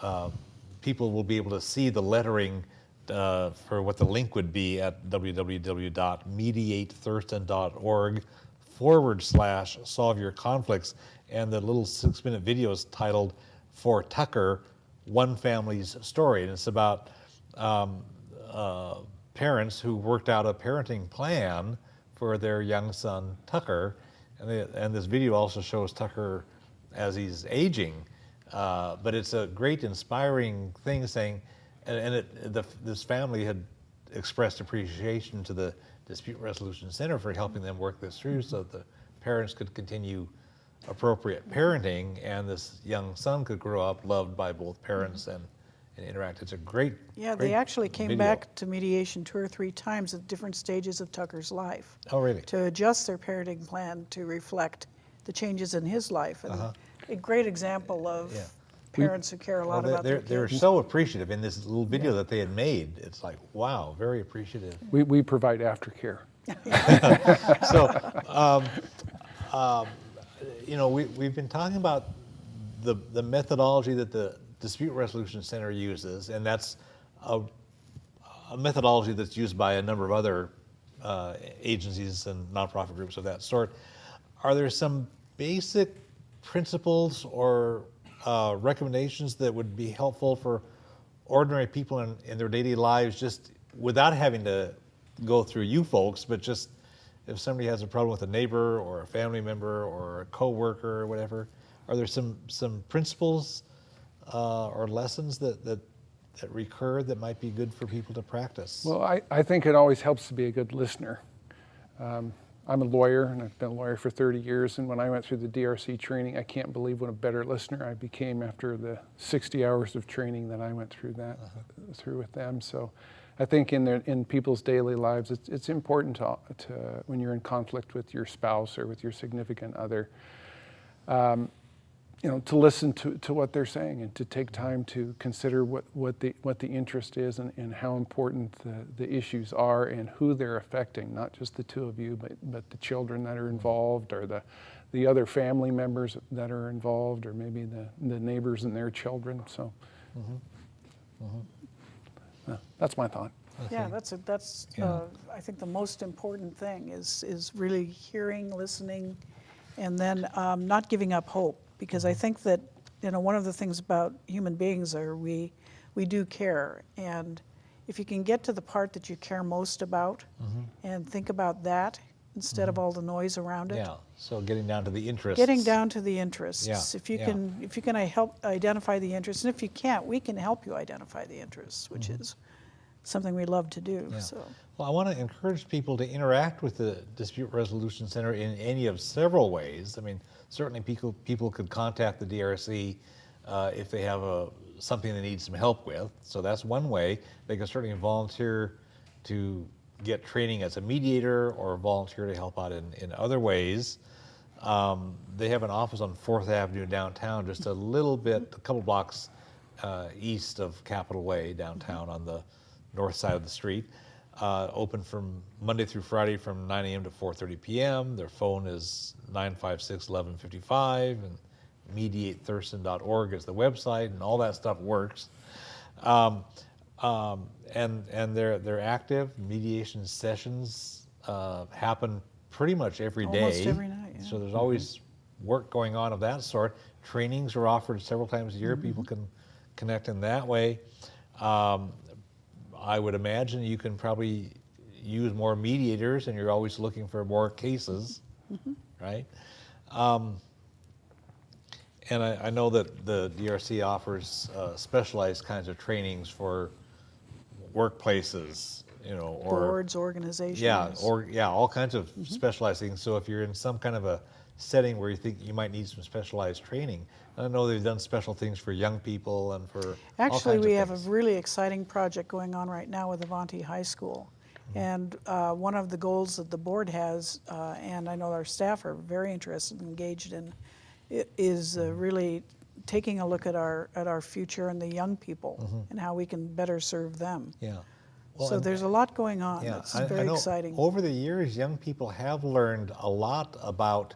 Speaker 1: to people will be able to see the lettering for what the link would be at www.mediatethurston.org/solve your conflicts. And the little 6-minute video is titled "For Tucker, One Family's Story." And it's about parents who worked out a parenting plan for their young son, Tucker. And this video also shows Tucker as he's aging. But it's a great, inspiring thing saying, this family had expressed appreciation to the Dispute Resolution Center for helping them work this through so that the parents could continue appropriate parenting and this young son could grow up loved by both parents and interact. It's a great
Speaker 2: They actually came
Speaker 1: video.
Speaker 2: back to mediation 2 or 3 times at different stages of Tucker's life.
Speaker 1: Oh, really?
Speaker 2: To adjust their parenting plan to reflect the changes in his life. And a great example of parents who care a lot about their kids.
Speaker 1: They're so appreciative in this little video that they had made. It's like, wow, very appreciative.
Speaker 4: We provide aftercare.
Speaker 1: So, we've been talking about the methodology that the Dispute Resolution Center uses, and that's a methodology that's used by a number of other agencies and nonprofit groups of that sort. Are there some basic principles or recommendations that would be helpful for ordinary people in their daily lives, just without having to go through you folks, but just if somebody has a problem with a neighbor or a family member or a coworker or whatever? Are there some principles or lessons that recur that might be good for people to practice?
Speaker 4: Well, I think it always helps to be a good listener. I'm a lawyer, and I've been a lawyer for 30 years, and when I went through the DRC training, I can't believe what a better listener I became after the 60 hours of training that I went through through with them. So I think in people's daily lives, it's important to when you're in conflict with your spouse or with your significant other, to listen to what they're saying and to take time to consider what the interest is and how important the issues are and who they're affecting, not just the two of you, but the children that are involved or the other family members that are involved, or maybe the neighbors and their children. So that's my thought.
Speaker 1: Okay.
Speaker 2: Yeah, that's I think the most important thing is really hearing, listening, and then not giving up hope. Because I think that one of the things about human beings are we do care, and if you can get to the part that you care most about and think about that instead of all the noise around it.
Speaker 1: Yeah, so getting down to the interests.
Speaker 2: Getting down to the interests.
Speaker 1: Yeah,
Speaker 2: If you
Speaker 1: yeah.
Speaker 2: can help identify the interests, and if you can't, we can help you identify the interests, which is something we love to do.
Speaker 1: Yeah.
Speaker 2: So
Speaker 1: Well, I want to encourage people to interact with the Dispute Resolution Center in any of several ways. I mean, certainly people could contact the DRC if they have something they need some help with. So that's one way. They can certainly volunteer to get training as a mediator or volunteer to help out in other ways. They have an office on 4th Avenue downtown, just a couple blocks east of Capitol Way downtown on the north side of the street. Open from Monday through Friday from 9 a.m. to 4:30 p.m. Their phone is 956-1155, and mediatethurston.org is the website, and all that stuff works. And they're active. Mediation sessions happen pretty much every day.
Speaker 2: Almost every night, yeah.
Speaker 1: So there's always work going on of that sort. Trainings are offered several times a year. People can connect in that way. I would imagine you can probably use more mediators, and you're always looking for more cases, right? And I know that the DRC offers specialized kinds of trainings for workplaces, or
Speaker 2: boards, organizations.
Speaker 1: all kinds of specialized things. So if you're in some kind of a setting where you think you might need some specialized training, I know they've done special things for young people and for
Speaker 2: Actually, we have a
Speaker 1: things.
Speaker 2: really exciting project going on right now with Avanti High School. And one of the goals that the board has, and I know our staff are very interested and engaged in, is really taking a look at our future and the young people and how we can better serve them.
Speaker 1: Yeah.
Speaker 2: So there's a lot going on.
Speaker 1: Yeah,
Speaker 2: It's
Speaker 1: I
Speaker 2: very
Speaker 1: know
Speaker 2: exciting.
Speaker 1: Over the years, young people have learned a lot about,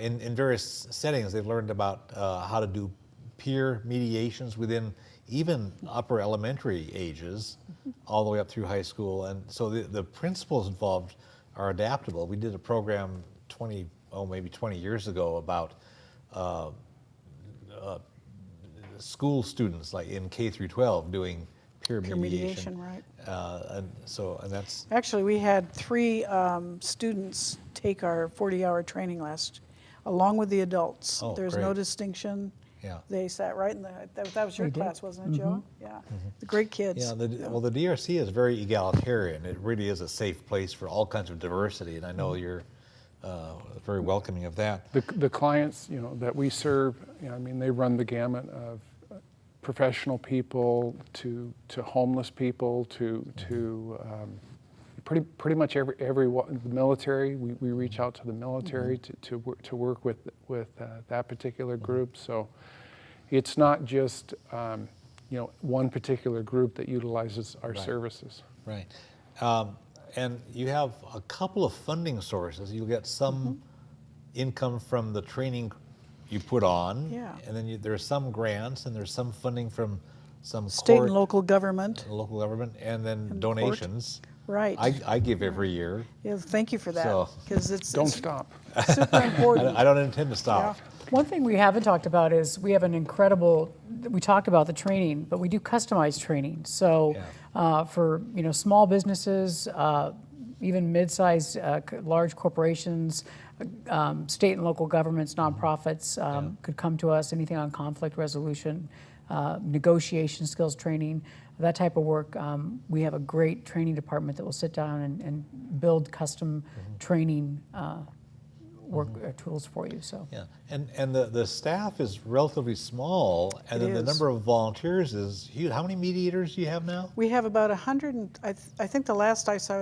Speaker 1: in various settings, they've learned about how to do peer mediations within even upper elementary ages, all the way up through high school. And so the principles involved are adaptable. We did a program maybe 20 years ago about school students, like in K through 12, doing peer mediation.
Speaker 2: Right.
Speaker 1: And that's
Speaker 2: Actually, we had 3 students take our 40-hour training along with the adults.
Speaker 1: Oh,
Speaker 2: There's
Speaker 1: great.
Speaker 2: no distinction.
Speaker 1: Yeah.
Speaker 2: They sat right in that was your
Speaker 3: We did.
Speaker 2: class, wasn't it, Joe? Yeah. The great kids.
Speaker 1: Yeah, well, the DRC is very egalitarian. It really is a safe place for all kinds of diversity, and I know you're very welcoming of that.
Speaker 4: The clients, that we serve, I mean, they run the gamut of professional people to homeless people to pretty much the military. We reach out to the military to work with that particular group. So it's not just one particular group that utilizes our services.
Speaker 1: Right. And you have a couple of funding sources. You get some income from the training you put on,
Speaker 2: Yeah.
Speaker 1: and then there's some grants, and there's some funding from some
Speaker 2: State
Speaker 1: court,
Speaker 2: and local government.
Speaker 1: local government, and then
Speaker 2: And
Speaker 1: donations.
Speaker 2: Right.
Speaker 1: I give every year.
Speaker 2: Yeah, thank you for that,
Speaker 1: So-
Speaker 2: because it's
Speaker 4: Don't stop.
Speaker 2: super important.
Speaker 1: I don't intend to stop.
Speaker 3: One thing we haven't talked about is we have we talked about the training, but we do customized training. So for small businesses, even mid-sized, large corporations, state and local governments, nonprofits could come to us, anything on conflict resolution, negotiation skills training, that type of work. We have a great training department that will sit down and build custom training work tools for you. So
Speaker 1: Yeah, and the staff is relatively small, and
Speaker 2: It
Speaker 1: then the
Speaker 2: is.
Speaker 1: number of volunteers is huge. How many mediators do you have now?
Speaker 2: We have about 100, I think the last I saw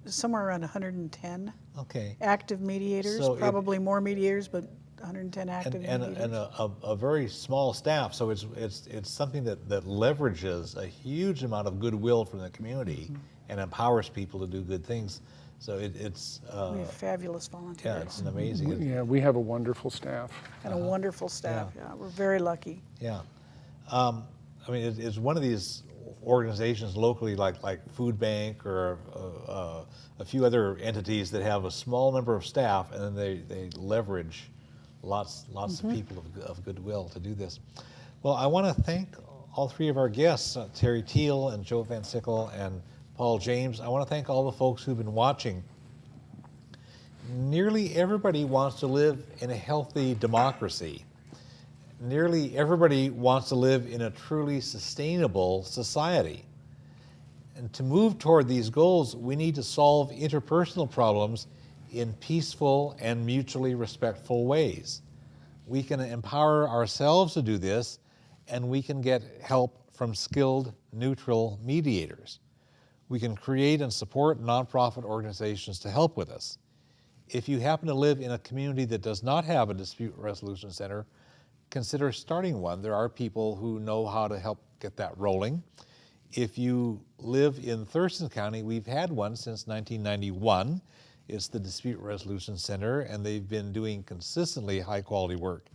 Speaker 2: was somewhere around 110
Speaker 1: Okay.
Speaker 2: active mediators,
Speaker 1: So
Speaker 2: probably more mediators, but 110 active
Speaker 1: And
Speaker 2: mediators.
Speaker 1: a very small staff, so it's something that leverages a huge amount of goodwill from the community and empowers people to do good things. So it's
Speaker 2: We have fabulous volunteers
Speaker 1: it's an amazing.
Speaker 4: Yeah, we have a wonderful staff.
Speaker 2: and a wonderful staff. Yeah, we're very lucky.
Speaker 1: Yeah, I mean it's one of these organizations locally, like Food Bank or a few other entities that have a small number of staff, and then they leverage lots of people of goodwill to do this. Well, I want to thank all three of our guests, Terry Teal and Joe Van Sickle and Paul James. I want to thank all the folks who've been watching. Nearly everybody wants to live in a healthy democracy. Nearly everybody wants to live in a truly sustainable society. And to move toward these goals, we need to solve interpersonal problems in peaceful and mutually respectful ways. We can empower ourselves to do this, and we can get help from skilled, neutral mediators. We can create and support nonprofit organizations to help with us. If you happen to live in a community that does not have a dispute resolution center, consider starting one. There are people who know how to help get that rolling. If you live in Thurston County, we've had one since 1991. It's the Dispute Resolution Center, and they've been doing consistently high-quality work.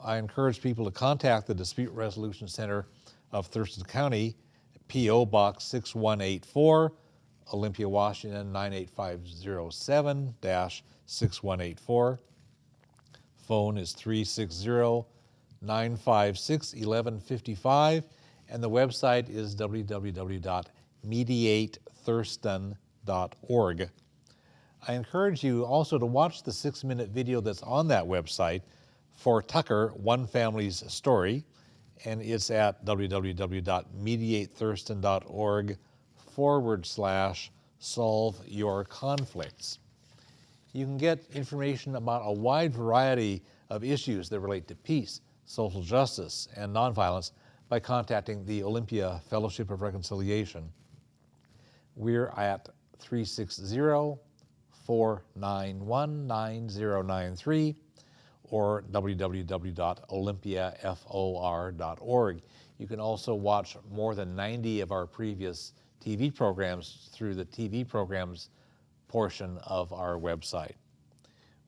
Speaker 1: I encourage people to contact the Dispute Resolution Center of Thurston County, P.O. Box 6184, Olympia, Washington 98507-6184. Phone is 360-956-1155, and the website is www.mediatethurston.org. I encourage you also to watch the 6-minute video that's on that website for Tucker, One Family's Story, and it's at www.mediatethurston.org/solve your conflicts. You can get information about a wide variety of issues that relate to peace, social justice, and nonviolence by contacting the Olympia Fellowship of Reconciliation. We're at 360-491-9093 or www.olympiafor.org. You can also watch more than 90 of our previous TV programs through the TV programs portion of our website.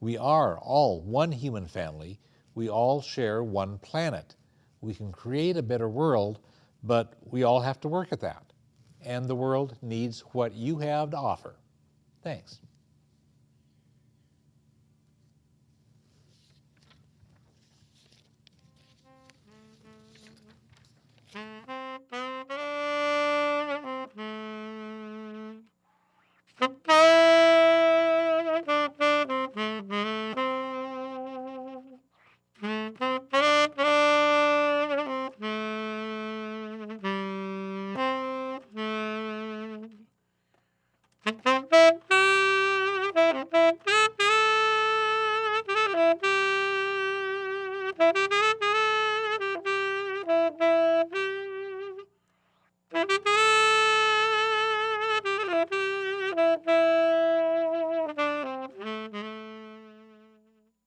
Speaker 1: We are all one human family. We all share one planet. We can create a better world, but we all have to work at that. And the world needs what you have to offer. Thanks.